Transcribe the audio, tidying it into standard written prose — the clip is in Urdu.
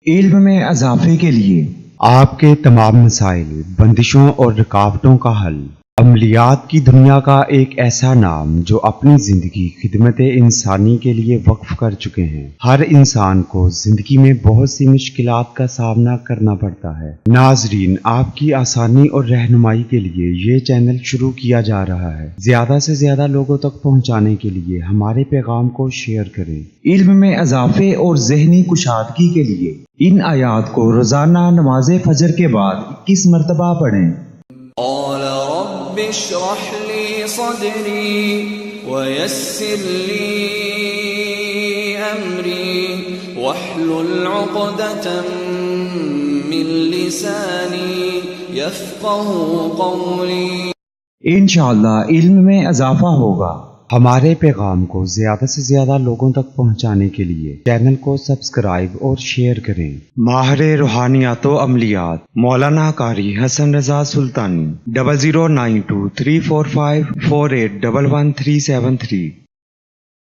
علم میں اضافے کے لیے آپ کے تمام مسائل، بندشوں اور رکاوٹوں کا حل۔ عملیات کی دنیا کا ایک ایسا نام جو اپنی زندگی خدمت انسانی کے لیے وقف کر چکے ہیں۔ ہر انسان کو زندگی میں بہت سی مشکلات کا سامنا کرنا پڑتا ہے۔ ناظرین، آپ کی آسانی اور رہنمائی کے لیے یہ چینل شروع کیا جا رہا ہے۔ زیادہ سے زیادہ لوگوں تک پہنچانے کے لیے ہمارے پیغام کو شیئر کریں۔ علم میں اضافے اور ذہنی کشادگی کے لیے ان آیات کو روزانہ نماز فجر کے بعد 21 مرتبہ پڑھیں۔ قال رب اشرح لي صدري ويسر لي أمري واحلل عقدة من لساني يفقهوا قولي۔ انشاءاللہ علم میں اضافہ ہوگا۔ ہمارے پیغام کو زیادہ سے زیادہ لوگوں تک پہنچانے کے لیے چینل کو سبسکرائب اور شیئر کریں۔ ماہر روحانیات و عملیات مولانا قاری حسن رضا سلطانی 00923454811373